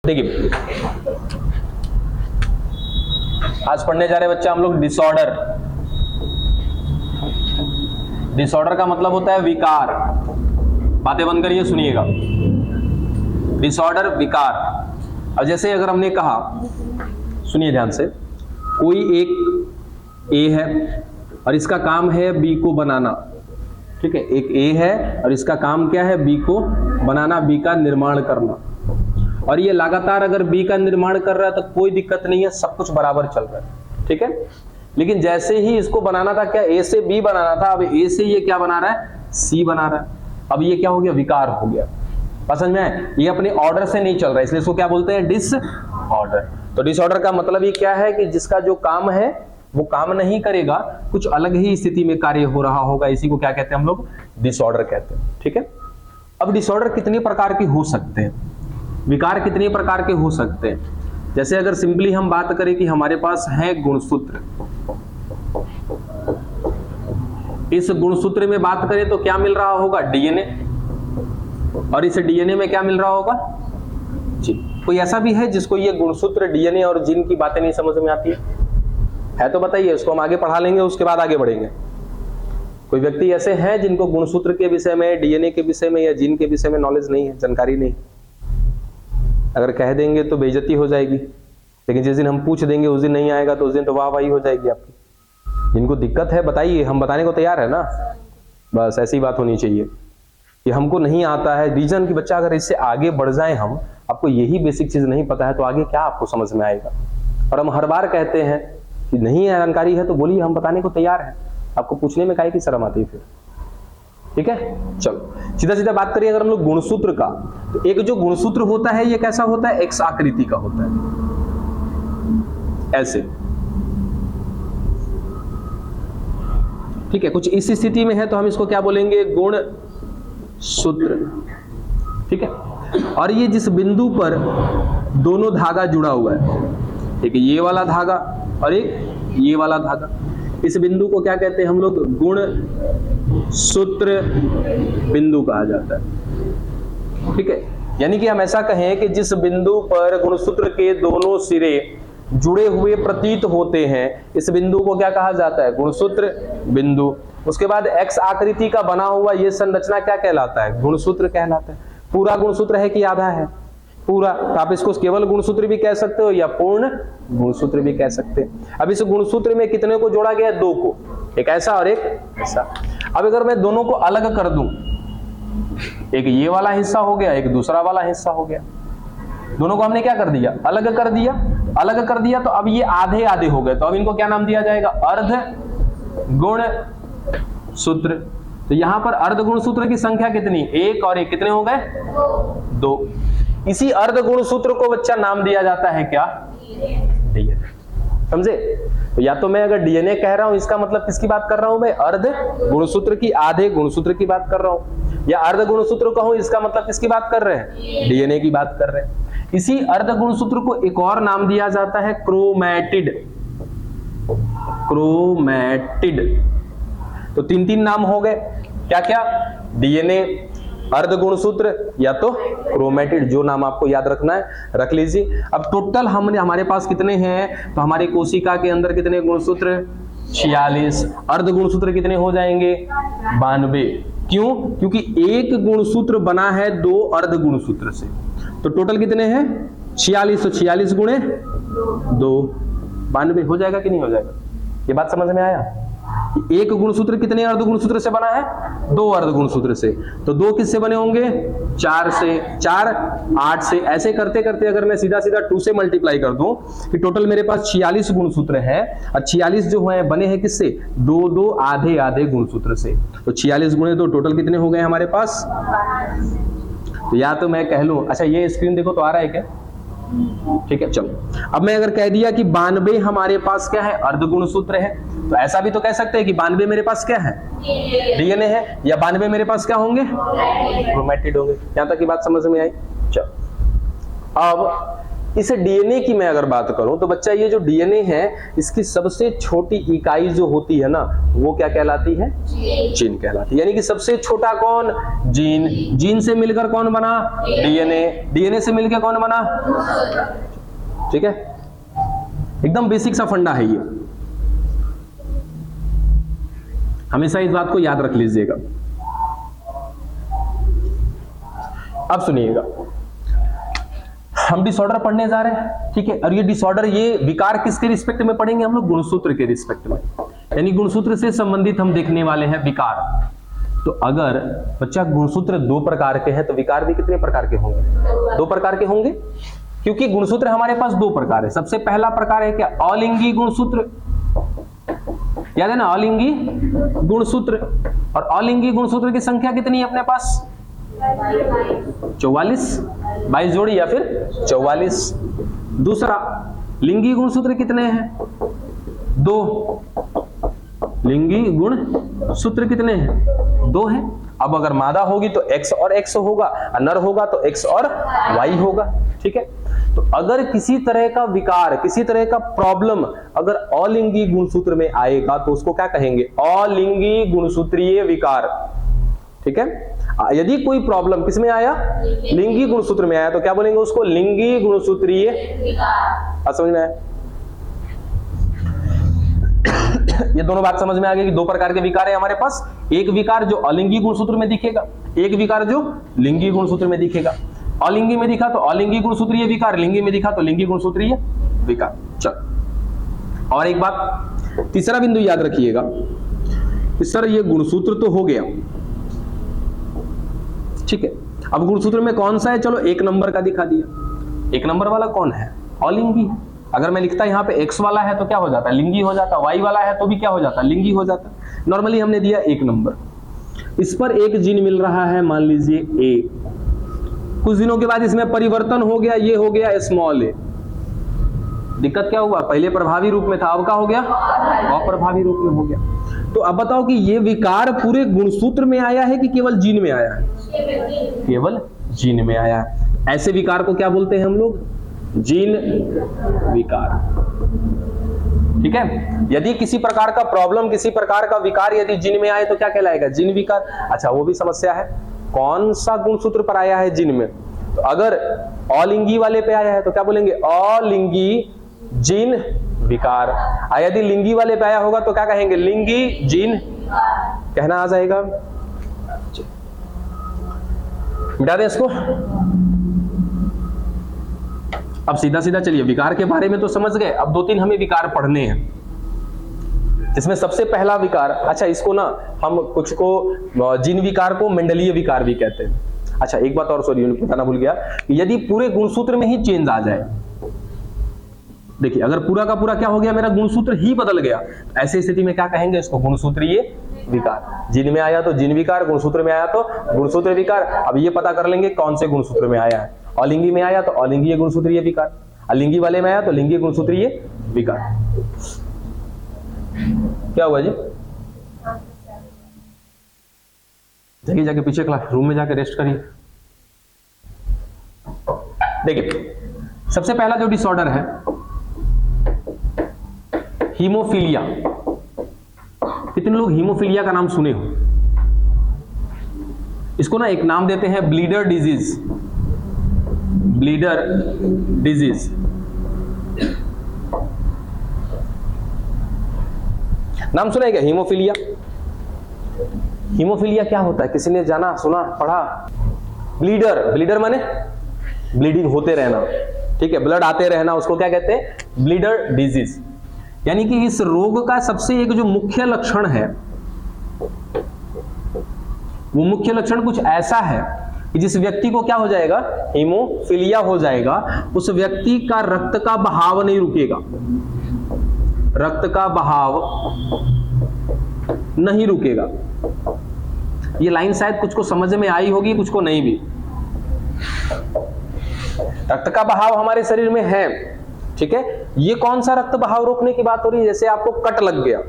देखिए आज पढ़ने जा रहे बच्चे हम लोग डिसऑर्डर। डिसऑर्डर का मतलब होता है विकार। बातें बंद करिए, सुनिएगा। डिसऑर्डर विकार। अब जैसे अगर हमने कहा, सुनिए ध्यान से, कोई एक ए है और इसका काम है बी को बनाना। ठीक है, एक ए है और इसका काम क्या है? बी को बनाना, बी का निर्माण करना। और ये लगातार अगर बी का निर्माण कर रहा है तो कोई दिक्कत नहीं है, सब कुछ बराबर चल रहा है। ठीक है, लेकिन जैसे ही इसको बनाना था, क्या ए से बी बनाना था, अब ए से ये क्या बना रहा है? सी बना रहा है। अब ये क्या हो गया? विकार हो गया। समझ में आए? ये अपने ऑर्डर से नहीं चल रहा है, इसलिए इसको क्या बोलते हैं? डिसऑर्डर। तो डिसऑर्डर का मतलब ये क्या है कि जिसका जो काम है वो काम नहीं करेगा, कुछ अलग ही स्थिति में कार्य हो रहा होगा, इसी को क्या कहते हैं हम लोग? डिसऑर्डर कहते हैं। ठीक है, अब डिसऑर्डर कितने प्रकार के हो सकते हैं, विकार कितने प्रकार के हो सकते हैं? जैसे अगर सिंपली हम बात करें कि हमारे पास है गुणसूत्र, इस गुणसूत्र में बात करें तो क्या मिल रहा होगा? डीएनए। और इस डीएनए में क्या मिल रहा होगा? जी। कोई ऐसा भी है जिसको ये गुणसूत्र, डीएनए और जीन की बातें नहीं समझ में आती है तो बताइए, उसको हम आगे पढ़ा लेंगे, उसके बाद आगे बढ़ेंगे। कोई व्यक्ति ऐसे हैं जिनको गुणसूत्र के विषय में, डीएनए के विषय में या जीन के विषय में नॉलेज नहीं है, जानकारी नहीं है? अगर कह देंगे तो बेइज्जती हो जाएगी, लेकिन जिस दिन हम पूछ देंगे उस दिन नहीं आएगा तो उस दिन तो वाह-वाही हो जाएगी आपकी। जिनको दिक्कत है बताइए, हम बताने को तैयार है ना। बस ऐसी बात होनी चाहिए कि हमको नहीं आता है, रीजन कि बच्चा अगर इससे आगे बढ़ जाए, हम आपको यही बेसिक चीज नहीं पता है तो आगे क्या आपको समझ में आएगा। और हम हर बार कहते हैं कि नहीं है, जानकारी है तो बोलिए, हम बताने को तैयार है। आपको पूछने में काहे की शर्म आती है फिर? ठीक है, चलो सीधा सीधा बात करिए। अगर हम लोग गुणसूत्र का, तो एक जो गुणसूत्र होता है ये कैसा होता है? एक्स आकृति का होता है, ऐसे। ठीक है, कुछ इस स्थिति में है तो हम इसको क्या बोलेंगे? गुणसूत्र। ठीक है, और ये जिस बिंदु पर दोनों धागा जुड़ा हुआ है, एक ये वाला धागा और एक ये वाला धागा, इस बिंदु को क्या कहते हैं हम लोग? गुणसूत्र बिंदु कहा जाता है। ठीक है, यानी कि हम ऐसा कहें कि जिस बिंदु पर गुणसूत्र के दोनों सिरे जुड़े हुए प्रतीत होते हैं, इस बिंदु को क्या कहा जाता है? गुणसूत्र बिंदु। उसके बाद एक्स आकृति का बना हुआ यह संरचना क्या कहलाता है? गुणसूत्र कहलाता है। पूरा गुणसूत्र है कि आधा है? पूरा। तो आप इसको केवल गुणसूत्र भी कह सकते हो या पूर्ण गुणसूत्र भी कह सकते हैं। अब इस गुणसूत्र में कितने को जोड़ा गया? दो को, एक ऐसा और एक ऐसा। अब अगर मैं दोनों को अलग कर दूं, एक ये वाला हिस्सा हो गया, एक दूसरा वाला हिस्सा हो गया, दोनों को हमने क्या कर दिया? अलग कर दिया। अलग कर दिया तो अब ये आधे आधे हो गए, तो अब इनको क्या नाम दिया जाएगा? अर्ध गुण सूत्र। तो यहां पर अर्ध गुण सूत्र की संख्या कितनी? एक और एक, कितने हो गए? दो। इसी अर्ध गुण सूत्र को बच्चा नाम दिया जाता है क्या? डीएनए। समझे? तो या तो मैं अगर डीएनए कह रहा हूं, इसका मतलब किसकी बात कर रहा हूं मैं? अर्ध गुणसूत्र की, आधे गुणसूत्र की बात कर रहा हूं। या अर्ध गुणसूत्र कहूं, इसका मतलब किसकी बात कर रहे हैं? डीएनए की बात कर रहे हैं। इसी अर्ध गुणसूत्र को एक और नाम दिया जाता है क्रोमैटिड। क्रोमैटिड। तो तीन तीन नाम हो गए, क्या क्या? डीएनए, अर्ध गुणसूत्र या तो क्रोमैटिड। जो नाम आपको याद रखना है रख लीजिए। अब टोटल हमारे पास कितने हैं? तो हमारी कोशिका के अंदर कितने गुणसूत्र? 46। अर्ध गुणसूत्र कितने हो जाएंगे? 92। क्यों? क्योंकि एक गुणसूत्र बना है दो अर्ध गुणसूत्र से। तो टोटल कितने हैं? 46। तो 46 गुणे 2, 92 हो जाएगा कि नहीं हो जाएगा? ये बात समझ में आया? एक गुणसूत्र कितने अर्ध गुणसूत्र से बना है? दो अर्ध गुणसूत्र से। तो दो किससे बने होंगे? 4 से। 4 8 से। ऐसे करते करते अगर मैं सीधा सीधा 2 से मल्टीप्लाई कर दूं कि टोटल मेरे पास 46 गुणसूत्र है, और 46 जो है बने हैं किससे? दो दो आधे आधे गुणसूत्र से। तो 46 गुणे 2 टोटल कितने हो गए हमारे पास? तो या तो मैं कह लूं, अच्छा ये स्क्रीन देखो तो आ रहा है क्या? ठीक है, चलो। अब मैं अगर कह दिया कि 92 हमारे पास क्या है? अर्ध गुणसूत्र है, तो ऐसा भी तो कह सकते हैं कि 92 मेरे पास क्या है? डीएनए है। या 92 मेरे पास क्या होंगे? क्रोमैटिड होंगे। यहां तक की बात समझ में आई? चलो, अब इस डीएनए की मैं अगर बात करूं तो बच्चा ये जो डीएनए है इसकी सबसे छोटी इकाई जो होती है ना वो क्या कहलाती है? जीन कहलाती है। यानी कि सबसे छोटा कौन? जीन। जीन से मिलकर कौन बना? डीएनए। डीएनए से मिलकर कौन बना? ठीक है, एकदम बेसिक सा फंडा है ये, हमेशा इस बात को याद रख लीजिएगा। अब सुनिएगा, हम डिसऑर्डर पढ़ने जा रहे हैं, ठीक है, और ये डिसऑर्डर, ये विकार किसके रिस्पेक्ट में पढ़ेंगे हम लोग? गुणसूत्र के रिस्पेक्ट में, यानी गुणसूत्र से संबंधित हम देखने वाले हैं विकार। तो अगर बच्चा गुणसूत्र दो प्रकार के हैं तो विकार भी कितने प्रकार के होंगे? दो प्रकार के होंगे, क्योंकि गुणसूत्र हमारे पास दो प्रकार है। सबसे पहला प्रकार है क्या? अलिंगी गुणसूत्र, याद है ना, अलिंगी गुणसूत्र। और अलिंगी गुणसूत्र की संख्या कितनी है अपने पास? 44, 22 जोड़ी या फिर 44। दूसरा, लिंगी गुणसूत्र कितने हैं? 2। लिंगी गुण सूत्र कितने हैं? 2 हैं। अब अगर मादा होगी तो x और x होगा, नर होगा तो x और y होगा, ठीक है। तो अगर किसी तरह का विकार, किसी तरह का प्रॉब्लम अगर अलिंगी गुणसूत्र में आएगा तो उसको क्या कहेंगे? अलिंगी गुणसूत्रीय विकार, ठीक है। यदि कोई प्रॉब्लम किसमें आया? लिंगी गुणसूत्र में आया तो क्या बोलेंगे उसको? लिंगी गुणसूत्रीय विकार। समझ में आया? ये दोनों बात समझ में आ गई कि दो प्रकार के विकार है हमारे पास। एक विकार जो अलिंगी गुणसूत्र में दिखेगा, एक विकार जो लिंगी गुणसूत्र में दिखेगा। अलिंगी में दिखा तो अलिंगी गुणसूत्रीय विकार, लिंगी में दिखा तो लिंगी गुणसूत्रीय विकार। चल, और एक बात, तीसरा बिंदु याद रखिएगा, सर ये गुणसूत्र तो हो गया, ठीक है। अब गुणसूत्र में कौन सा है? चलो 1 नंबर का दिखा दिया। 1 नंबर वाला कौन है? अलिंगी। अगर मैं लिखता यहाँ पे x वाला है तो क्या हो जाता है? लिंगी हो जाता। y वाला है तो भी क्या हो जाता? लिंगी हो जाता। नॉर्मली हमने दिया 1 नंबर। इस पर एक जीन मिल रहा है, मान लीजिए A। कुछ दिनों के बाद इसमें परिवर्तन हो गया, ये हो गया स्मॉल a। दिक्कत क्या हुआ? पहले प्रभावी रूप में था, अब क्या हो गया? अप्रभावी रूप में हो गया। तो अब बताओ कि ये विकार पूरे गुणसूत्र में आया है कि केवल जीन में आया है? केवल जीन में आया है। ऐसे विकार को क्या बोलते हैं हम लोग? जीन विकार, ठीक है। यदि किसी प्रकार का प्रॉब्लम, किसी प्रकार का विकार यदि जीन में आए तो क्या कहलाएगा? जीन विकार। अच्छा, वो भी समस्या है, कौन सा गुणसूत्र पर आया है जीन में? तो अगर अलिंगी वाले पे आया है तो क्या बोलेंगे? अलिंगी जीन विकार। यदि लिंगी वाले पे आया होगा तो क्या कहेंगे? लिंगी जीन कहना आ जाएगा। मिटा दें इसको। अब सीधा सीधा चलिए, विकार के बारे में तो समझ गए, अब 2-3 हमें विकार पढ़ने हैं। इसमें सबसे पहला विकार, अच्छा इसको ना हम कुछ को जीन विकार को मंडलीय विकार भी कहते हैं। अच्छा एक बात और, सॉरी बताना भूल गया, यदि पूरे गुणसूत्र में ही चेंज आ जाए, देखिए अगर पूरा का पूरा क्या हो गया, मेरा गुणसूत्र ही बदल गया, ऐसी स्थिति में क्या कहेंगे इसको? गुणसूत्रीय विकार। जीन में आया तो जीन विकार, गुणसूत्र में आया तो गुणसूत्र विकार। अब ये पता कर लेंगे कौन से गुणसूत्र में आया है। अलिंगी में आया तो अलिंगीय गुणसूत्रीय विकार, अलिंगी वाले में आया तो लिंगी गुणसूत्रीय विकार। क्या हुआ जी? जाइए जाके पीछे क्लास रूम में जाके रेस्ट करिए। देखिए सबसे पहला जो डिसऑर्डर है हीमोफीलिया। कितने लोग हीमोफीलिया का नाम सुने हो? इसको ना एक नाम देते हैं ब्लीडर डिजीज। Bleeder disease. नाम सुना है क्या? हीमोफीलिया। हीमोफीलिया क्या होता है? किसी ने जाना, सुना, पढ़ा? ब्लीडर, ब्लीडर माने ब्लीडिंग होते रहना, ठीक है, ब्लड आते रहना, उसको क्या कहते हैं? Bleeder disease. यानी कि इस रोग का सबसे एक जो मुख्य लक्षण है, वो मुख्य लक्षण कुछ ऐसा है कि जिस व्यक्ति को क्या हो जाएगा? हीमोफीलिया हो जाएगा, उस व्यक्ति का रक्त का बहाव नहीं रुकेगा। रक्त का बहाव नहीं रुकेगा। ये लाइन शायद कुछ को समझ में आई होगी, कुछ को नहीं भी। रक्त का बहाव हमारे शरीर में है, ठीक है। ये कौन सा रक्त बहाव रोकने की बात हो रही है? जैसे आपको कट लग गया,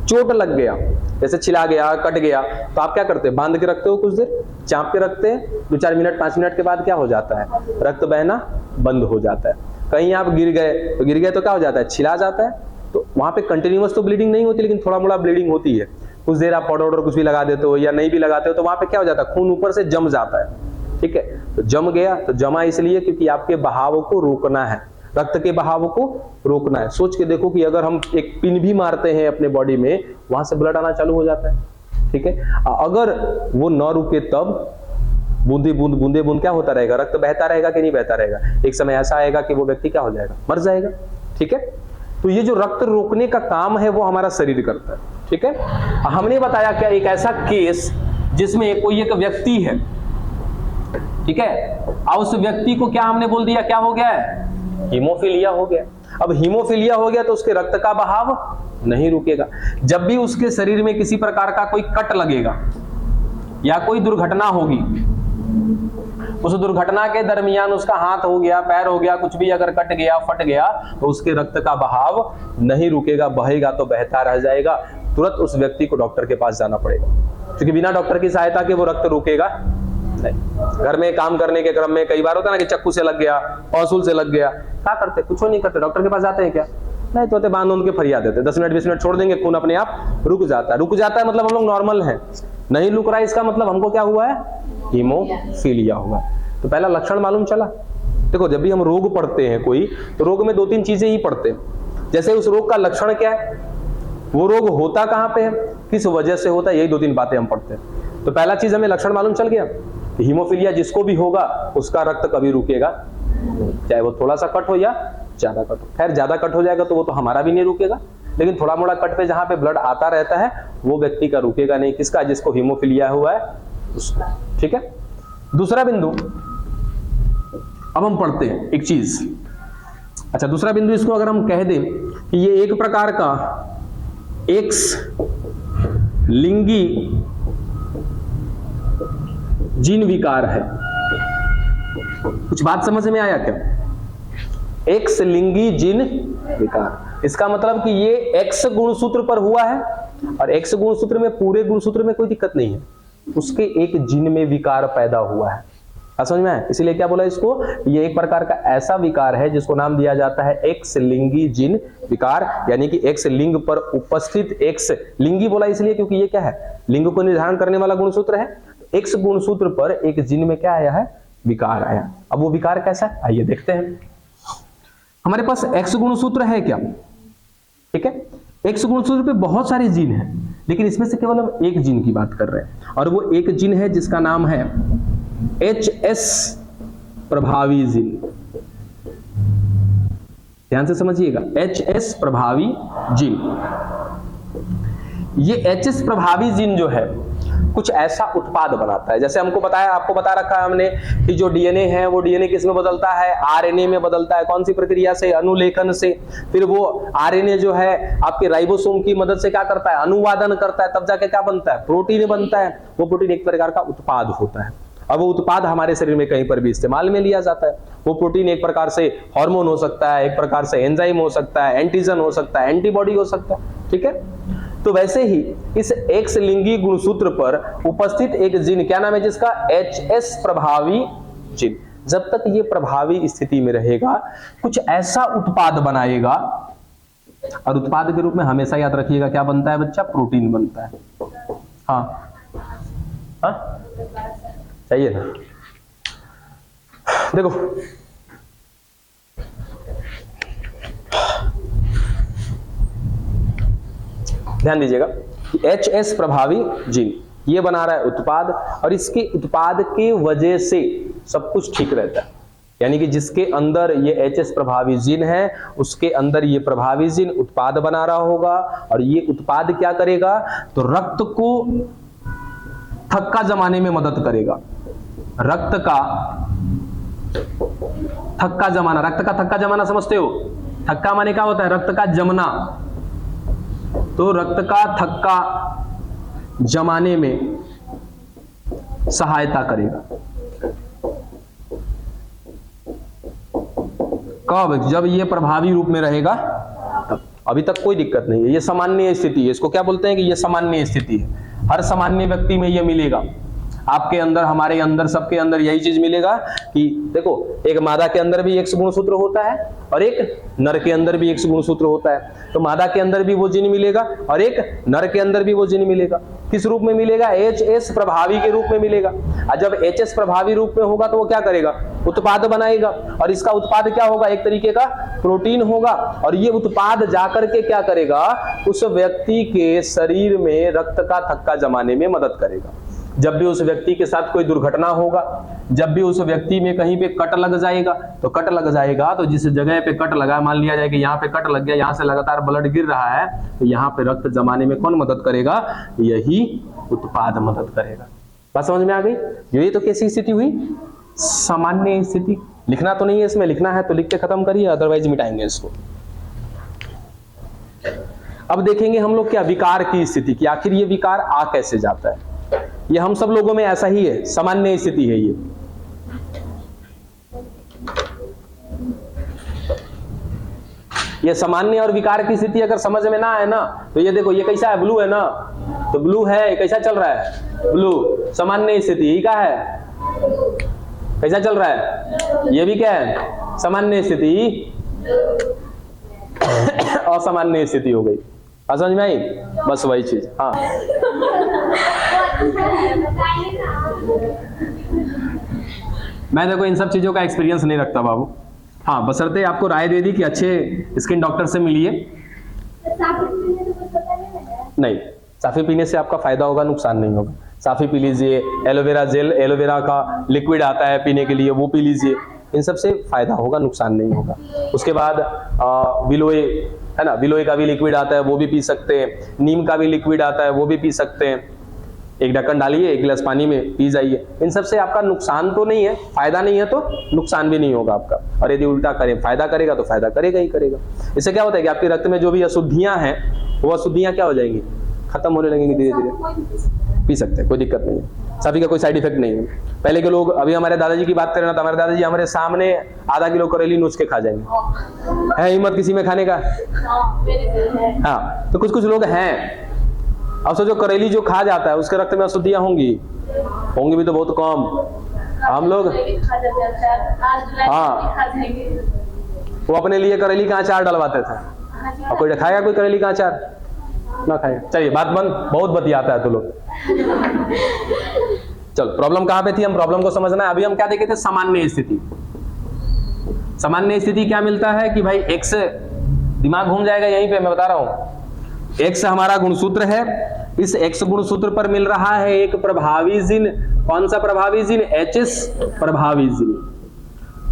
चोट लग गया, जैसे छिला गया, कट गया, तो आप क्या करते हैं? बांध के रखते हो, कुछ देर चाप के रखते हैं, 2-4 मिनट 5 मिनट के बाद क्या हो जाता है? रक्त बहना बंद हो जाता है। कहीं आप गिर गए तो क्या हो जाता है, छिला जाता है, तो वहां पे कंटिन्यूअस तो ब्लीडिंग नहीं होती, लेकिन थोड़ा मोड़ा ब्लीडिंग होती है। कुछ देर आप पाउडर कुछ भी लगा देते हो या नहीं भी लगाते हो तो वहां पे क्या हो जाता है, खून ऊपर से जम जाता है, ठीक है। तो जम गया, तो जमा इसलिए क्योंकि आपके बहाव को रोकना है, रक्त के बहाव को रोकना है। सोच के देखो कि अगर हम एक पिन भी मारते हैं अपने बॉडी में, वहां से ब्लड आना चालू हो जाता है, ठीक है। अगर वो न रुके तब बूंदे बूंद क्या होता रहेगा, रक्त बहता रहेगा कि नहीं बहता रहेगा। एक समय ऐसा आएगा कि वो व्यक्ति क्या हो जाएगा, मर जाएगा, ठीक है। तो ये जो रक्त रोकने का काम है वो हमारा शरीर करता है, ठीक है। हमने बताया क्या, एक ऐसा केस जिसमें कोई एक व्यक्ति है, ठीक है, और उस व्यक्ति को क्या हमने बोल दिया, क्या हो गया है, हीमोफीलिया हो गया। अब हीमोफीलिया हो गया तो उसके रक्त का बहाव नहीं रुकेगा। जब भी उसके शरीर में किसी प्रकार का कोई कट लगेगा या कोई दुर्घटना होगी, उस दुर्घटना के दरमियान उसका हाथ हो गया, पैर हो गया, कुछ भी अगर कट गया, फट गया, तो उसके रक्त का बहाव नहीं रुकेगा, बहेगा तो बहता रह जाएगा। तुरंत उस व्यक्ति को डॉक्टर के पास जाना पड़ेगा, क्योंकि बिना डॉक्टर की सहायता के वो रक्त रुकेगा नहीं। घर में काम करने के क्रम में कई बार होता है ना कि चक्कू से लग गया, पौसूल से लग गया, क्या करते, कुछ नहीं करते, डॉक्टर के पास जाते हैं क्या, नहीं तो बांध उनके फरियाद देते, 10 मिनट 20 मिनट छोड़ देंगे, खून अपने आप रुक जाता है मतलब हम लोग नॉर्मल हैं। नहीं रुक रहा है इसका मतलब हमको क्या हुआ है, हीमोफीलिया हुआ। तो पहला लक्षण मालूम चला। देखो जब भी हम रोग पढ़ते हैं कोई, तो रोग में 2-3 चीजें ही पढ़ते हैं। जैसे उस रोग का लक्षण क्या है, वो रोग होता कहां पे है, किस वजह से होता है, यही 2-3 बातें हम पढ़ते हैं। तो पहला चीज हमें लक्षण मालूम चल गया, हीमोफीलिया जिसको भी होगा उसका रक्त कभी रुकेगा, चाहे वो थोड़ा सा कट हो या ज्यादा कट हो। खैर ज्यादा कट हो जाएगा तो वो तो हमारा भी नहीं रुकेगा, लेकिन थोड़ा मोड़ा कट पे जहां पे ब्लड आता रहता है वो व्यक्ति का रुकेगा नहीं। किसका, जिसको हीमोफीलिया हुआ है उसका, ठीक है। दूसरा बिंदु अब हम पढ़ते हैं एक चीज। अच्छा, दूसरा बिंदु इसको अगर हम कह दें कि ये एक प्रकार का एक्स लिंगी जीन विकार है। कुछ बात समझ में आया क्या, एक्स लिंगी जीन विकार, इसका मतलब कि ये एक्स गुणसूत्र पर हुआ है, और एक्स गुणसूत्र में, पूरे गुणसूत्र में कोई दिक्कत नहीं है, उसके एक जीन में विकार पैदा हुआ है। समझ में आया, इसीलिए क्या बोला इसको, ये एक प्रकार का ऐसा विकार है जिसको नाम दिया जाता है एक्स लिंगी जीन विकार, यानी कि एक्स लिंग पर उपस्थित, एक्स लिंगी बोला इसलिए क्योंकि ये क्या है, लिंग को निर्धारण करने वाला गुणसूत्र है। एक्स गुणसूत्र पर एक जीन में क्या आया है, विकार आया। अब वो विकार कैसा है, आइए देखते हैं। हमारे पास एक्स गुणसूत्र है क्या, ठीक है। एक्स गुणसूत्र पे बहुत सारे जीन हैं, लेकिन इसमें से केवल हम एक जीन की बात कर रहे हैं, और वो एक जीन है जिसका नाम है HS प्रभावी जीन। ध्यान से समझिएगा, HS प्रभावी जीन। ये HS प्रभावी जीन जो है कुछ ऐसा उत्पाद बनाता है, जैसे हमको बताया, आपको बता रखा है हमने कि जो डीएनए है वो डीएनए किस में बदलता है, आरएनए में बदलता है। कौन सी प्रक्रिया से, अनुलेखन से। फिर वो आरएनए जो है आपके राइबोसोम की मदद से क्या करता है, अनुवादन करता है, तब जाके क्या बनता है, प्रोटीन बनता है। वो प्रोटीन एक प्रकार का उत्पाद होता है। अब वो उत्पाद हमारे शरीर में कहीं पर भी इस्तेमाल में लिया जाता है। वो प्रोटीन एक प्रकार से हार्मोन हो सकता है, एक प्रकार से एंजाइम हो सकता है, एंटीजन हो सकता है, एंटीबॉडी हो सकता है, ठीक है। तो वैसे ही इस एक्स लिंगी गुणसूत्र पर उपस्थित एक जीन, क्या नाम है जिसका, HS प्रभावी जीन, जब तक ये प्रभावी स्थिति में रहेगा कुछ ऐसा उत्पाद बनाएगा, और उत्पाद के रूप में हमेशा याद रखिएगा क्या बनता है बच्चा, प्रोटीन बनता है। हाँ हाँ चाहिए ना, देखो ध्यान दीजिएगा, HS प्रभावी जीन ये बना रहा है उत्पाद, और इसके उत्पाद के वजह से सब कुछ ठीक रहता है। यानी कि जिसके अंदर ये HS प्रभावी जीन है, उसके अंदर ये प्रभावी जीन उत्पाद बना रहा होगा, और ये उत्पाद क्या करेगा, तो रक्त को थक्का जमाने में मदद करेगा। रक्त का थक्का जमाना, रक्त का थक्का जमाना समझते हो, थक्का माने क्या होता है, रक्त का जमना। तो रक्त का थक्का जमाने में सहायता करेगा। कब, जब ये प्रभावी रूप में रहेगा तब। अभी तक कोई दिक्कत नहीं है, ये सामान्य स्थिति है। इसको क्या बोलते हैं कि ये सामान्य स्थिति है, हर सामान्य व्यक्ति में ये मिलेगा। आपके अंदर, हमारे अंदर, सबके अंदर यही चीज मिलेगा कि देखो, एक मादा के अंदर भी X गुणसूत्र होता है और एक नर के अंदर भी X गुणसूत्र होता है। तो मादा के अंदर भी वो जीन मिलेगा और एक नर के अंदर भी वो जीन मिलेगा। किस रूप में मिलेगा? HS प्रभावी के रूप में मिलेगा। और जब HS प्रभावी रूप में होगा तो वो क्या करेगा? उत्पाद बनाएगा, और इसका उत्पाद क्या होगा? एक तरीके का प्रोटीन होगा, और ये उत्पाद जाकर के क्या करेगा? उस व्यक्ति के शरीर में रक्त का थक्का जमाने में मदद करेगा। जब भी उस व्यक्ति के साथ कोई दुर्घटना होगा, जब भी उस व्यक्ति में कहीं पे कट लग जाएगा, तो कट लग जाएगा तो जिस जगह पे कट लगा, मान लिया जाए कि यहाँ पे कट लग गया, यहाँ से लगातार ब्लड गिर रहा है, तो यहाँ पे रक्त जमाने में कौन मदद करेगा? यही उत्पाद मदद करेगा। बात समझ में आ गई? यही तो कैसी स्थिति हुई? सामान्य स्थिति। लिखना तो नहीं है इसमें, लिखना है तो लिख के खत्म करिए, अदरवाइज मिटाएंगे इसको। अब देखेंगे हम लोग क्या विकार की स्थिति की, आखिर ये विकार आ कैसे जाता है। ये हम सब लोगों में ऐसा ही है, सामान्य स्थिति है ये। ये सामान्य और विकार की स्थिति अगर समझ में ना आए ना, तो ये देखो, ये कैसा है? ब्लू है ना, तो ब्लू है, कैसा चल रहा है? ब्लू। सामान्य स्थिति ही क्या है? कैसा चल रहा है? ये भी क्या है? सामान्य स्थिति। असामान्य स्थिति हो गई। समझ में आई? बस वही चीज। हाँ, मैं देखो इन सब चीजों का एक्सपीरियंस नहीं रखता बाबू। हाँ, बशर्ते आपको राय दे दी कि अच्छे स्किन डॉक्टर से मिलिए। नहीं, साफी पीने से आपका फायदा होगा, नुकसान नहीं होगा। साफी पी लीजिए, एलोवेरा जेल, एलोवेरा का लिक्विड आता है पीने के लिए, वो पी लीजिए। इन सब से फायदा होगा, नुकसान नहीं होगा। उसके बाद विलोए है ना, विलोए का भी लिक्विड आता है, वो भी पी सकते हैं। नीम का भी लिक्विड आता है, वो भी पी सकते हैं। एक ढक्कन डालिए, एक गिलास पानी में पी जाइए। इन सब से आपका नुकसान तो नहीं है, फायदा नहीं है तो नुकसान भी नहीं होगा आपका। और यदि उल्टा करें, फायदा करेगा तो फायदा करेगा ही करेगा। इससे क्या होता है कि आपके रक्त में जो भी अशुद्धियां हैं, वो अशुद्धियां क्या हो जाएंगी? खत्म होने लगेंगी धीरे धीरे। पी सकते हैं, कोई दिक्कत नहीं है। सभी का कोई साइड इफेक्ट नहीं है। पहले के लोग, अभी हमारे दादाजी की बात करें ना, तो हमारे दादाजी हमारे सामने आधा किलो करेली नोच के खा जाएंगे। है हिम्मत किसी में खाने का? हाँ, तो कुछ कुछ लोग हैं। अब सोचो, करेली जो खा जाता है उसके रक्त में अशुद्धियां होंगी भी तो बहुत कम। हम लोग हाँ, वो अपने लिए करेली का अचार डलवाते थे। और कोई खाएगा कोई करेली का अचार? ना खाएगा। चलिए, बात बंद, बहुत बतियाता है तो लोग। चलो, प्रॉब्लम कहां पे थी? हम प्रॉब्लम को समझना है। अभी हम क्या देखे थे? सामान्य स्थिति। सामान्य स्थिति क्या मिलता है कि भाई X, दिमाग घूम जाएगा यहीं पे, मैं बता रहा हूं। X हमारा गुणसूत्र है, इस X गुणसूत्र पर मिल रहा है एक प्रभावी जीन। कौन सा प्रभावी जीन? HS प्रभावी जीन।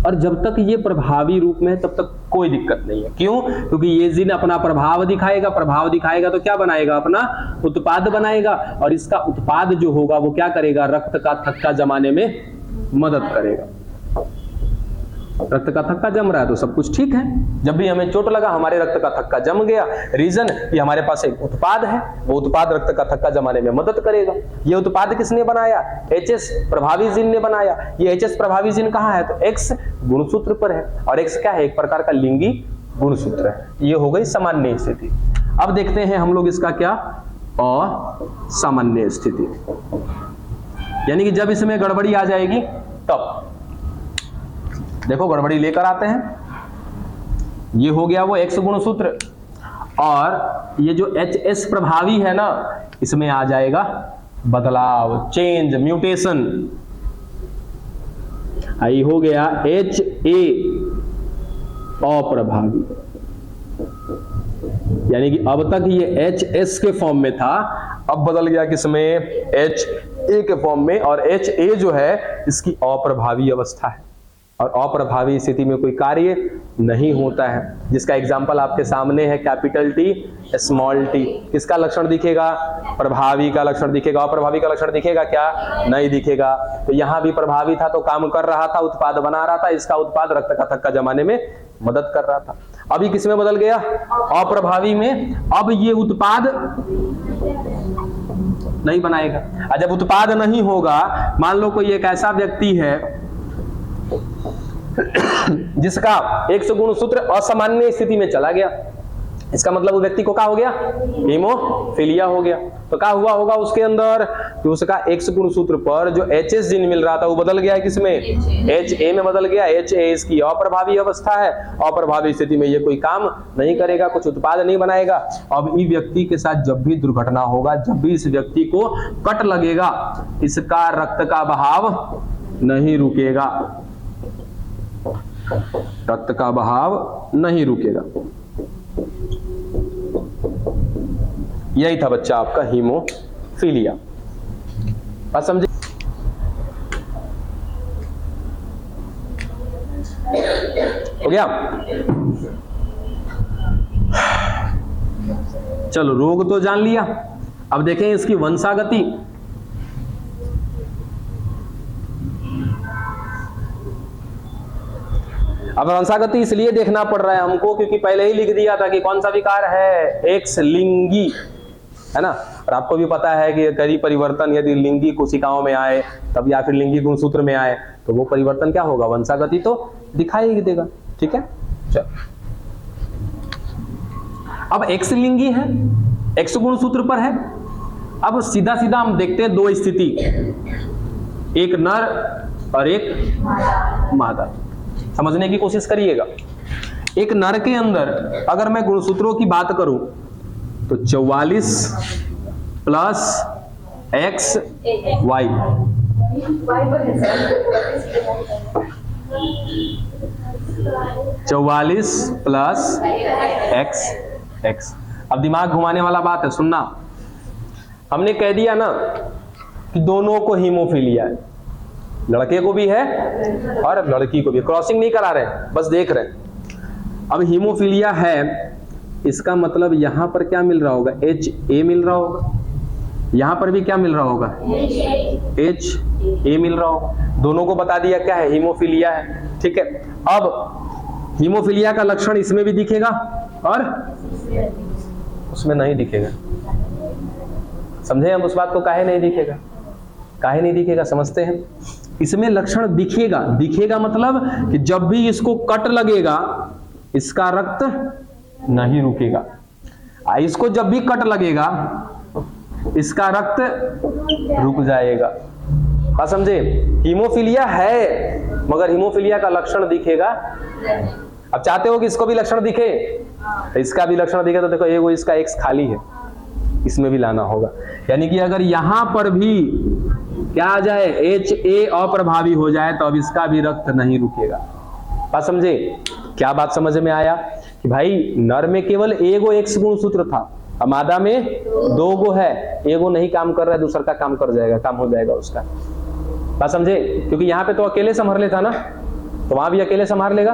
और जब तक ये प्रभावी रूप में है तब तक कोई दिक्कत नहीं है। क्यों? क्योंकि ये जीन अपना प्रभाव दिखाएगा, प्रभाव दिखाएगा तो क्या बनाएगा? अपना उत्पाद बनाएगा, और इसका उत्पाद जो होगा वो क्या करेगा? रक्त का थक्का जमाने में मदद करेगा। रक्त का थक्का जम रहा है तो सब कुछ ठीक है। जब भी हमें चोट लगा, हमारे रक्त का थक्का जम गया, रीजन कि हमारे पास एक उत्पाद है, वो उत्पाद रक्त का थक्का जमाने में मदद करेगा। ये उत्पाद किसने बनाया? HS प्रभावी जीन ने बनाया। ये HS प्रभावी जीन कहाँ है? तो X गुणसूत्र पर है, और X क्या है? एक प्रकार का लिंगी गुणसूत्र है। ये हो गई सामान्य स्थिति। अब देखते हैं हम लोग इसका क्या? असामान्य स्थिति, यानी कि जब इसमें गड़बड़ी आ जाएगी तब। देखो, गड़बड़ी लेकर आते हैं। ये हो गया वो X गुणसूत्र, और ये जो HS प्रभावी है ना, इसमें आ जाएगा बदलाव, चेंज, म्यूटेशन। आई हो गया HA अप्रभावी, यानी कि अब तक ये HS के फॉर्म में था, अब बदल गया किसमें? HA के फॉर्म में। और HA जो है इसकी अप्रभावी अवस्था है, और अप्रभावी स्थिति में कोई कार्य नहीं होता है। जिसका एग्जाम्पल आपके सामने है, कैपिटल T स्मॉल t। किसका लक्षण दिखेगा? प्रभावी का लक्षण दिखेगा। अप्रभावी का लक्षण दिखेगा क्या? नहीं दिखेगा। तो यहां भी प्रभावी था तो काम कर रहा था, उत्पाद बना रहा था, इसका उत्पाद रक्त का थक्का जमाने में मदद कर रहा था। अभी किस में बदल गया? अप्रभावी में। अब ये उत्पाद नहीं बनाएगा। और जब उत्पाद नहीं होगा, मान लो कोई एक ऐसा व्यक्ति है जिसका X गुणसूत्र असामान्य स्थिति में चला गया, इसका मतलब वो व्यक्ति को क्या हो गया, हीमोफीलिया हो गया। तो क्या हुआ होगा उसके अंदर कि उसका एक्स गुणसूत्र पर जो एचएस जीन मिल रहा था वो बदल गया है किसमें, एचए में बदल गया। एचए इसकी अप्रभावी अवस्था है, अप्रभावी स्थिति में ये कोई काम नहीं करेगा, कुछ उत्पाद नहीं बनाएगा। अब इस व्यक्ति के साथ जब भी दुर्घटना होगा, जब भी इस व्यक्ति को कट लगेगा, इसका रक्त का बहाव नहीं रुकेगा, रक्त का बहाव नहीं रुकेगा। यही था बच्चा आपका हीमोफीलिया। बात समझे? हो गया? चलो रोग तो जान लिया, अब देखें इसकी वंशागति। अब वंशागति इसलिए देखना पड़ रहा है हमको क्योंकि पहले ही लिख दिया था कि कौन सा विकार है, एक्स लिंगी, है ना। और आपको भी पता है कि कई परिवर्तन यदि लिंगी कोशिकाओं में आए तब या फिर लिंगी गुणसूत्र में आए तो वो परिवर्तन क्या होगा, वंशागति तो दिखाई ही देगा। ठीक है, चलो अब एक्स लिंगी है, एक्स गुणसूत्र पर है। अब सीधा सीधा हम देखते हैं दो स्थिति, एक नर और एक मादा, समझने की कोशिश करिएगा। एक नर के अंदर अगर मैं गुणसूत्रों की बात करूं तो 44 plus x y, 44 plus x x. अब दिमाग घुमाने वाला बात है, सुनना। हमने कह दिया ना कि दोनों को हीमोफीलिया है, लड़के को भी है और लड़की को भी, क्रॉसिंग नहीं करा रहे, बस देख रहे हैं। अब हीमोफीलिया है, इसका मतलब यहां पर क्या मिल रहा होगा, एच ए मिल रहा होगा, यहां पर भी क्या मिल रहा होगा, एच ए मिल रहा होगा। दोनों को बता दिया क्या है, हीमोफीलिया है। ठीक है, अब हीमोफीलिया का लक्षण इसमें भी दिखेगा और उसमें नहीं दिखेगा। समझे हम उस बात को, काहे नहीं दिखेगा, काहे नहीं दिखेगा, समझते हैं। इसमें लक्षण दिखेगा, दिखेगा मतलब कि जब भी इसको कट लगेगा इसका रक्त नहीं रुकेगा, इसको जब भी कट लगेगा इसका रक्त रुक जाएगा। क्या समझे? हीमोफीलिया है मगर हीमोफीलिया का लक्षण दिखेगा। अब चाहते हो कि इसको भी लक्षण दिखे, तो इसका भी लक्षण दिखे, तो देखो ये वो इसका एक्स खाली है, इसमें भी लाना होगा। यानी कि अगर यहां पर भी क्या आ जाए, एच ए अप्रभावी हो जाए तो अब इसका भी रक्त नहीं रुकेगा। बात समझे? क्या बात समझ में आया कि भाई नर में केवल एगो एक्स गुणसूत्र था, अब मादा में दो गो है, एगो नहीं काम कर रहा है, दूसरा का काम कर जाएगा, काम हो जाएगा उसका। बात समझे? क्योंकि यहाँ पे तो अकेले संभाल लेता ना, तो वहां भी अकेले संभाल लेगा।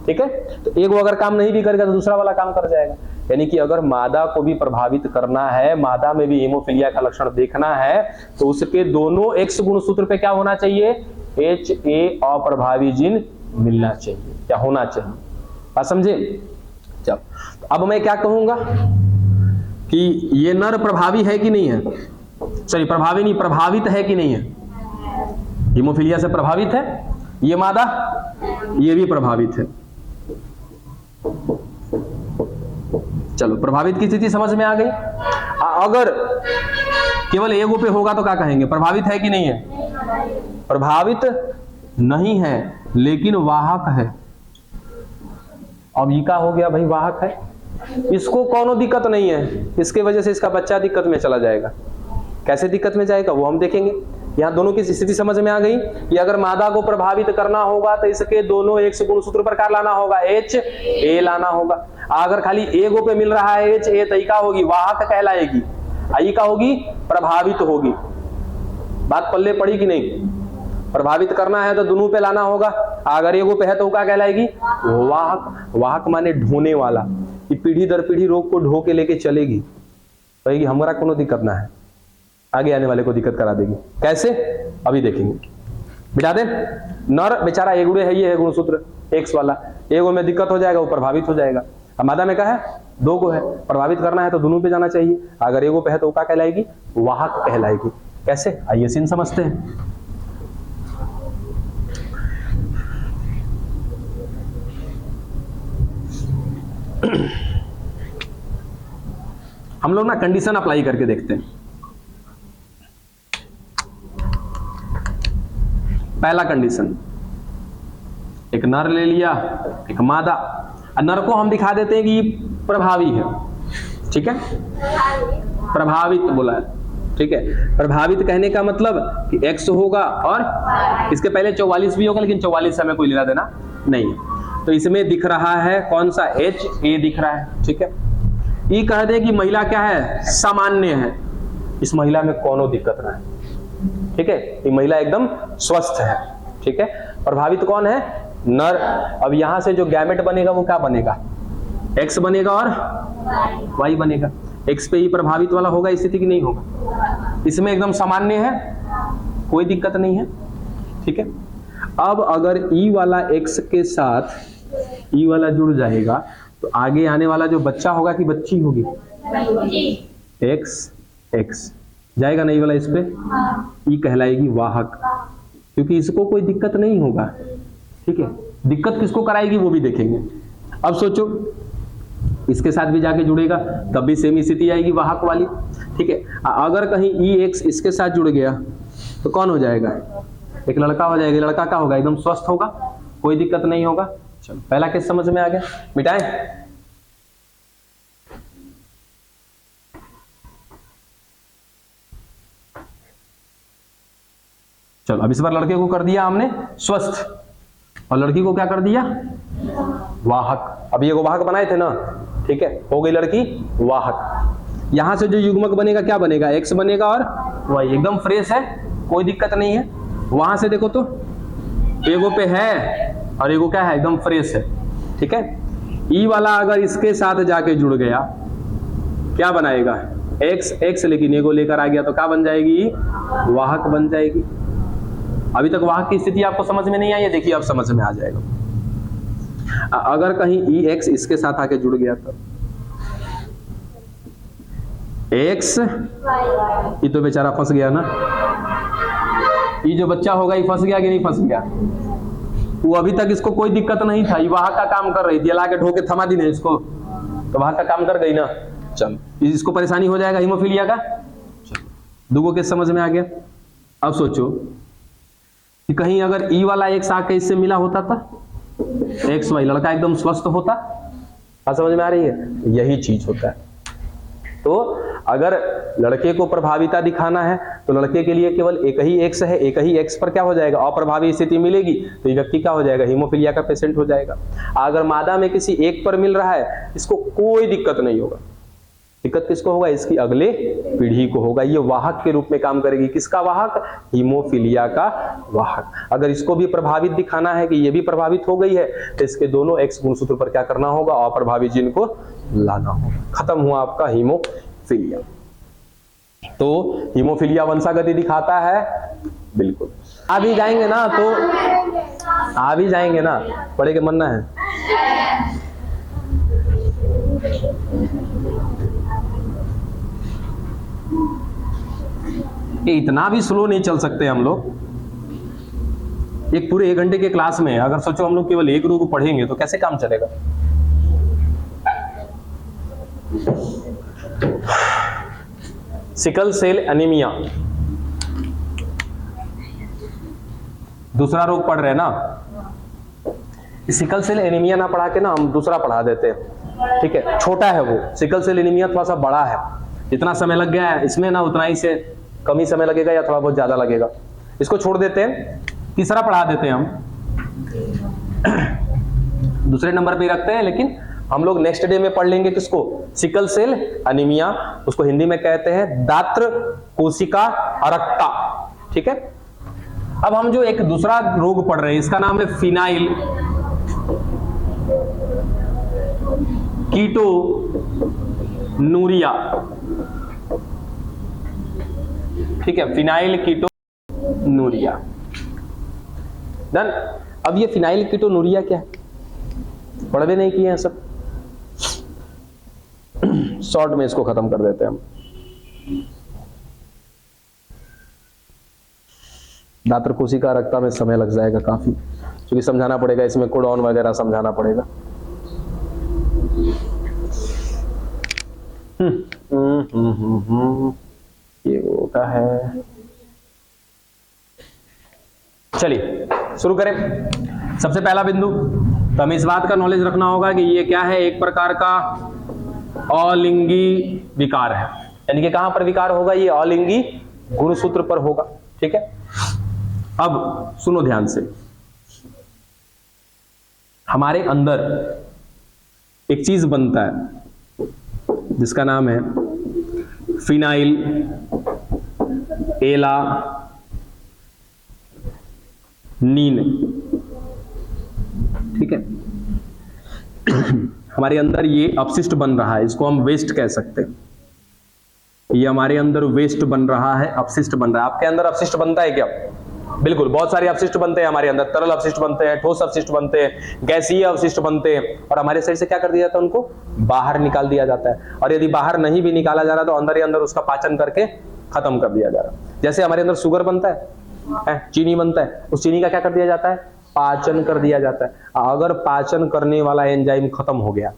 ठीक है, तो एगो अगर काम नहीं भी करेगा तो दूसरा वाला काम कर जाएगा। यानी कि अगर मादा को भी प्रभावित करना है, मादा में भी हीमोफीलिया का लक्षण देखना है, तो उसके दोनों एक्स गुणसूत्र पे क्या होना चाहिए, एच ए अप्रभावी जीन मिलना चाहिए, क्या होना चाहिए। बात समझे? चल अब मैं क्या कहूंगा कि ये नर प्रभावी है कि नहीं है, सॉरी प्रभावी नहीं, प्रभावित है कि नहीं है, हीमोफीलिया से प्रभावित है। ये मादा, ये भी प्रभावित है। चलो प्रभावित की स्थिति समझ में आ गई। अगर केवल एगो पे होगा तो क्या कहेंगे, प्रभावित है कि नहीं है, प्रभावित नहीं है लेकिन वाहक है। अब ये क्या हो गया भाई, वाहक है, इसको कोनो दिक्कत नहीं है, इसके वजह से इसका बच्चा दिक्कत में चला जाएगा। कैसे दिक्कत में जाएगा वो हम देखेंगे। यहाँ दोनों की स्थिति समझ में आ गई कि अगर मादा को प्रभावित करना होगा तो इसके दोनों एक्स गुणसूत्र पर क्या लाना होगा, एच ए लाना होगा। अगर खाली एगो पे मिल रहा है एच ए, तो का होगी, वाहक कहलाएगी, आई का होगी, प्रभावित होगी। बात पल्ले पड़ी कि नहीं? प्रभावित करना है तो दोनों पे लाना होगा, अगर एगो पे है तो क्या कहलाएगी, वाहक। वाहक माने ढोने वाला, कि पीढ़ी दर पीढ़ी रोग को ढो के लेके चलेगी, कहेगी हमारा कोनो दिक्कत ना है, आगे आने वाले को दिक्कत करा देगी। कैसे, अभी देखेंगे। बिठा दे, नर बेचारा एगुड़े है, ये है गुणसूत्र एक्स वाला, एगो में दिक्कत हो जाएगा, वो प्रभावित हो जाएगा। मादा में क्या है, दो को है, प्रभावित करना है तो दोनों पे जाना चाहिए, अगर एगो पे है तो क्या कहलाएगी, वाहक कहलाएगी। कैसे, आइए सीन समझते हैं। हम लोग ना कंडीशन अप्लाई करके देखते हैं। पहला कंडीशन, एक नर ले लिया, एक मादा। नर को हम दिखा देते हैं कि प्रभावी है, ठीक है, प्रभावित बोला है, ठीक है। प्रभावित कहने का मतलब कि x होगा और इसके पहले 44 भी होगा, लेकिन 44 से हमें कोई लेना देना नहीं है। तो इसमें दिख रहा है कौन सा, H, A दिख रहा है, ठीक है। ये कह दे कि महिला क्या है, सामान्य है, इस महिला में कोनो दिक्कत ना है, ठीक है, ये महिला एकदम स्वस्थ है, ठीक है। प्रभावित कौन है, नर। अब यहां से जो गैमेट बनेगा वो क्या बनेगा, X बनेगा और Y बनेगा। X पे ही प्रभावित वाला होगा स्थिति की नहीं होगा, इसमें एकदम सामान्य है, कोई दिक्कत नहीं है, ठीक है। अब अगर E वाला X के साथ E वाला जुड़ जाएगा तो आगे आने वाला जो बच्चा होगा कि बच्ची होगी, X जाएगा नहीं वाला इस पे, E कहलाएगी वाहक, क्योंकि इसको कोई दिक्कत नहीं होगा, ठीक है। दिक्कत किसको कराएगी वो भी देखेंगे। अब सोचो इसके साथ भी जाके जुड़ेगा तब भी सेम स्थिति आएगी वाहक वाली, ठीक है। अगर कहीं EX इसके साथ जुड़ गया तो कौन हो जाएगा, एक लड़का हो जाएगा। लड़का क्या होगा, एकदम स्वस्थ होगा, कोई दिक्कत नहीं होगा। चलो पहला केस समझ में आ गया, मिटाएं। चलो अब इस बार लड़के को कर दिया हमने स्वस्थ और लड़की को क्या कर दिया, वाहक। अब ये वाहक बनाए थे ना, ठीक है, हो गई लड़की वाहक। यहां से जो युग्मक बनेगा क्या बनेगा, X बनेगा और Y, एकदम फ्रेश है, कोई दिक्कत नहीं है। वहां से देखो तो एगो पे है और एगो क्या है, एकदम फ्रेश है, ठीक है। E वाला अगर इसके साथ जाके जुड़ गया क्या बनाएगा, X, लेकिन एगो लेकर आ गया तो क्या बन जाएगी, वाहक बन जाएगी। अभी तक वाहक की स्थिति आपको समझ में नहीं आई है, देखिए अब समझ में आ जाएगा। अगर कहीं EX इसके साथ आके जुड़ गया तो X, ये तो बेचारा फंस गया ना, ये जो बच्चा होगा ये फंस गया कि नहीं फंस गया। वो अभी तक इसको कोई दिक्कत नहीं था, ये वाहक का काम कर रही थी, ला के ढोके थमा दी नहीं इसको, तो वाहक का काम कर गई ना। चल इसको परेशानी हो जाएगा हीमोफीलिया का। दूगो केस समझ में आ गया। अब सोचो कि कहीं अगर E वाला X आके इससे मिला होता था, XY, लड़का एकदम स्वस्थ होता। बात समझ में आ रही है, यही चीज होता है। तो अगर लड़के को प्रभाविता दिखाना है तो लड़के के लिए केवल एक ही X है, एक ही X पर क्या हो जाएगा, अप्रभावी स्थिति मिलेगी तो ये व्यक्ति क्या हो जाएगा, हीमोफीलिया का पेशेंट हो जाएगा। अगर मादा में किसी एक पर मिल रहा है इसको कोई दिक्कत नहीं होगा, दिक्कत किसको होगा, इसकी अगले पीढ़ी को होगा। ये वाहक के रूप में काम करेगी, किसका वाहक, हीमोफीलिया का वाहक। अगर इसको भी प्रभावित दिखाना है कि ये भी प्रभावित हो गई है तो इसके दोनों X गुणसूत्र पर क्या करना होगा, अप्रभावित जीन को लाना होगा। खत्म हुआ आपका हीमोफीलिया। तो हीमोफीलिया वंशागति दिखाता है, बिल्कुल। आ भी जाएंगे ना, तो आ भी जाएंगे ना, पढ़े के मनना है। ये इतना भी स्लो नहीं चल सकते हम लोग। एक पूरे 1 घंटे के क्लास में अगर सोचो हम लोग केवल एक रोग पढ़ेंगे तो कैसे काम चलेगा। सिकल सेल एनीमिया दूसरा रोग पढ़ रहे हैं ना। सिकल सेल एनीमिया ना पढ़ा के ना हम दूसरा पढ़ा देते हैं, ठीक है। छोटा है वो, सिकल सेल एनीमिया थोड़ा सा बड़ा है। जितना समय लग गया है इसमें ना उतना ही से कम ही समय लगेगा या थोड़ा बहुत ज्यादा लगेगा। इसको छोड़ देते हैं, तीसरा पढ़ा देते हैं हम, दूसरे नंबर पे रखते हैं। लेकिन हम लोग नेक्स्ट डे में पढ़ लेंगे किसको, सिकल सेल एनीमिया। उसको हिंदी में कहते हैं दात्र कोशिका अरक्ता, ठीक है। अब हम जो एक दूसरा रोग पढ़ रहे हैं इसका नाम है फिनाइल कीटोनूरिया, ठीक है, फिनाइल कीटोनूरिया। डन। अब ये फिनाइल कीटोनूरिया क्या है, पढ़ भी नहीं किए हैं सब, शॉर्ट में इसको खत्म कर देते हैं हम। दात्र कोशिका रक्ता में समय लग जाएगा काफी, क्योंकि समझाना पड़ेगा, इसमें कोडॉन वगैरह समझाना पड़ेगा। ये वो का है। चलिए शुरू करें। सबसे पहला बिंदु, तो हमें इस बात का नॉलेज रखना होगा कि ये क्या है, एक प्रकार का अलिंगी विकार है। यानी कि कहां पर विकार होगा, ये अलिंगी गुणसूत्र पर होगा। ठीक है, अब सुनो ध्यान से। हमारे अंदर एक चीज बनता है जिसका नाम है फिनाइल एलानीन। ठीक है, हमारे अंदर ये अपशिष्ट बन रहा है, इसको हम वेस्ट कह सकते हैं। ये हमारे अंदर वेस्ट बन रहा है, अपशिष्ट बन रहा है। आपके अंदर अपशिष्ट बनता है क्या? बिल्कुल, बहुत सारे अपशिष्ट बनते हैं हमारे अंदर। तरल अपशिष्ट बनते हैं, ठोस अपशिष्ट बनते हैं, गैसीय अपशिष्ट बनते हैं, और हमारे शरीर से क्या कर दिया जाता है, उनको बाहर निकाल दिया जाता है। और यदि बाहर नहीं भी निकाला जा रहा तो अंदर ही अंदर उसका पाचन करके खत्म कर दिया जा रहा है। जैसे हमारे अंदर शुगर बनता है, चीनी बनता है, उस चीनी का क्या कर दिया जाता है, पाचन कर दिया जाता है। अगर पाचन करने वाला एंजाइम खत्म हो गया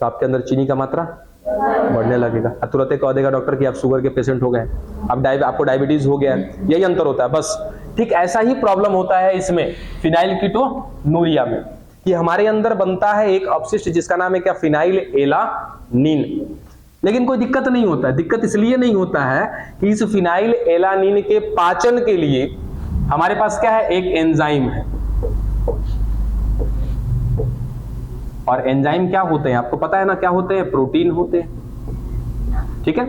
तो आपके अंदर चीनी का मात्रा बढ़ने लगेगा। तुरंत कह देगा डॉक्टर कि आप शुगर के पेशेंट हो गए, आपको डायबिटीज हो गया है। यही अंतर होता है बस। ठीक ऐसा ही प्रॉब्लम होता है इसमें फिनाइल कीटोनूरिया में, कि हमारे अंदर बनता है एक अपशिष्ट जिसका नाम है क्या, फिनाइल एलानीन। लेकिन कोई दिक्कत नहीं होता है। दिक्कत इसलिए नहीं होता है कि इस फिनाइल एलानीन के पाचन के लिए हमारे पास क्या है, एक एंजाइम है। और एंजाइम क्या होते हैं आपको पता है ना, क्या होते हैं, प्रोटीन होते हैं। ठीक है,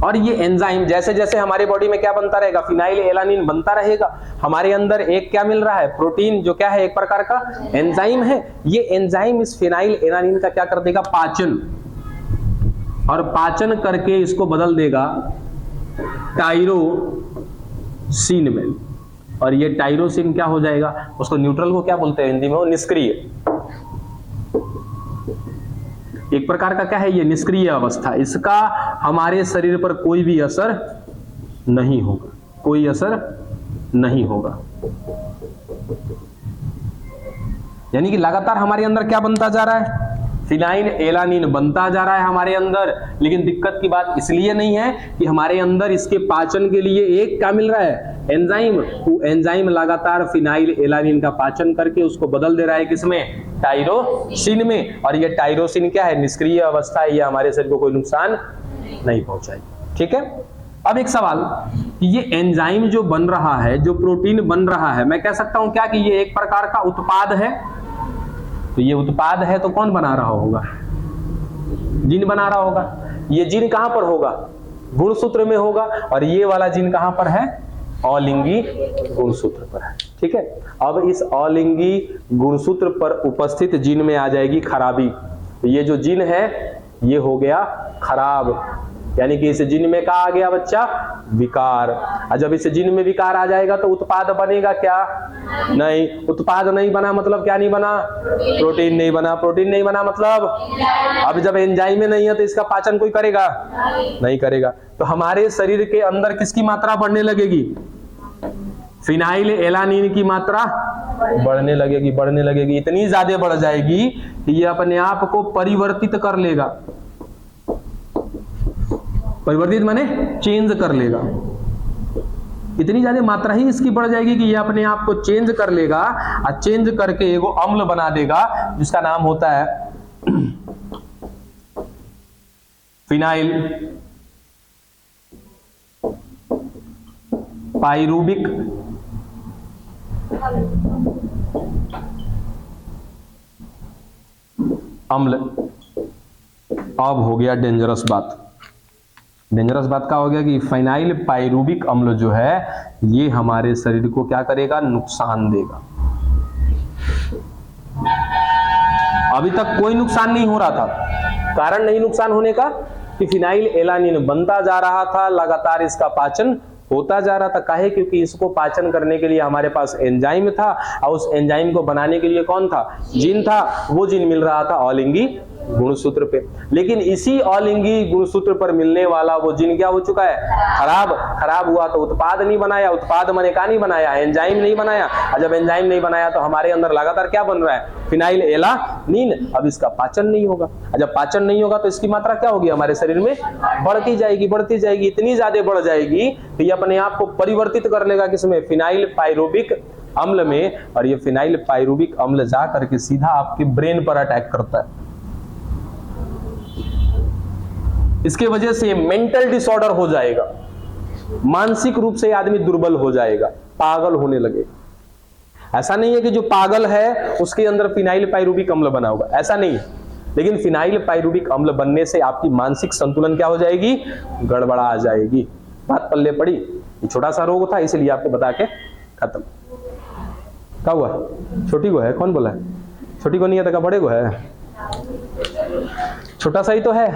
और ये एंजाइम जैसे जैसे हमारे बॉडी में क्या बनता रहेगा, फिनाइल एलानीन बनता रहेगा, हमारे अंदर एक क्या मिल रहा है, प्रोटीन, जो क्या है, एक प्रकार का एंजाइम है। ये एंजाइम इस फिनाइल एलानीन का क्या कर देगा, पाचन, और पाचन करके इसको बदल देगा टायरोसिन में। और ये टायरोसिन क्या हो जाएगा, उसको न्यूट्रल को क्या बोलते हैं हिंदी में, वो निष्क्रिय। एक प्रकार का क्या है, ये निष्क्रिय अवस्था। इसका हमारे शरीर पर कोई भी असर नहीं होगा, कोई असर नहीं होगा। यानी कि लगातार हमारे अंदर क्या बनता जा रहा है, फिनाइल एलानीन बनता जा रहा है हमारे अंदर। लेकिन दिक्कत की बात इसलिए नहीं है कि हमारे अंदर इसके पाचन के लिए एक क्या मिल रहा है, एंजाइम। वो एंजाइम लगातार फिनाइल एलानीन का पाचन करके उसको बदल दे रहा है किसमें, टायरोसिन में। और ये टायरोसिन क्या है, निष्क्रिय अवस्था है, ये हमारे शरीर को कोई नुकसान नहीं पहुंचाएगी। ठीक है, अब एक सवाल, ये एंजाइम जो बन रहा है, जो प्रोटीन बन रहा है, मैं कह सकता हूं क्या कि ये एक प्रकार का उत्पाद है? तो ये उत्पाद है तो कौन बना रहा होगा, जीन बना रहा होगा। ये जीन कहां पर होगा, गुणसूत्र में होगा। और ये वाला जीन कहां पर है, अलिंगी गुणसूत्र पर है। ठीक है, अब इस अलिंगी गुणसूत्र पर उपस्थित जीन में आ जाएगी खराबी। तो ये जो जीन है ये हो गया खराब, यानी कि इस जीन में क्या आ गया बच्चा, विकार। और जब इस जीन में विकार आ जाएगा तो उत्पाद बनेगा क्या, नहीं। उत्पाद नहीं बना मतलब क्या नहीं बना, प्रोटीन नहीं बना। प्रोटीन नहीं बना मतलब अब जब एंजाइम में नहीं है तो इसका पाचन कोई करेगा, नहीं करेगा। तो हमारे शरीर के अंदर किसकी मात्रा बढ़ने लगेगी, फिनाइल एलानीन की मात्रा बढ़ने लगेगी, बढ़ने लगेगी। इतनी ज्यादा बढ़ जाएगी कि ये अपने आप को परिवर्तित कर लेगा। परिवर्तित माने चेंज कर लेगा। इतनी ज्यादा मात्रा ही इसकी बढ़ जाएगी कि ये अपने आप को चेंज कर लेगा, और चेंज करके एगो अम्ल बना देगा जिसका नाम होता है फिनाइल पाइरूबिक अम्ल। अब हो गया डेंजरस बात। डेंजरस बात क्या हो गया कि फिनाइल पाइरूबिक अम्ल जो है ये हमारे शरीर को क्या करेगा, नुकसान देगा। अभी तक कोई नुकसान नहीं हो रहा था। कारण नहीं नुकसान होने का कि फिनाइल एलानीन बनता जा रहा था, लगातार इसका पाचन होता जा रहा था। काहे, क्योंकि इसको पाचन करने के लिए हमारे पास एंजाइम था, और उस एंजाइम को बनाने के लिए कौन था, जीन था। वो जीन मिल रहा था अलिंगी गुणसूत्र पे। लेकिन इसी अलिंगी गुणसूत्र पर मिलने वाला वो जीन क्या हो चुका है, खराब हुआ। तो उत्पाद नहीं बनाया, उत्पाद माने का नहीं बनाया, एंजाइम नहीं बनाया। और जब एंजाइम नहीं बनाया तो हमारे अंदर लगातार क्या बन रहा है, फिनाइल एलानीन। अब इसका पाचन नहीं होगा, और जब पाचन नहीं होगा तो इसकी मात्रा क्या होगी, हमारे शरीर में बढ़ती जाएगी, इतनी ज्यादा बढ़ जाएगी कि ये अपने आप को परिवर्तित कर लेगा किसमें, फिनाइल पायरुविक अम्ल में। और ये फिनाइल पायरुविक अम्ल जा करके सीधा आपके ब्रेन पर अटैक करता है। इसके वजह से मेंटल डिसऑर्डर हो जाएगा, मानसिक रूप से आदमी दुर्बल हो जाएगा, पागल होने लगे। ऐसा नहीं है कि जो पागल है उसके अंदर फिनाइल पायरुविक अम्ल बना होगा, ऐसा नहीं है। लेकिन फिनाइल पायरुविक अम्ल बनने से आपकी मानसिक संतुलन क्या हो जाएगी, गड़बड़ा आ जाएगी। बात पल्ले पड़ी। ये छोटा सा रोग था इसलिए आपको बता के खत्म। क्या हुआ, छोटी को है, कौन बोला है छोटी को नहीं है तो क्या बड़े को है, छोटा सा ही तो है।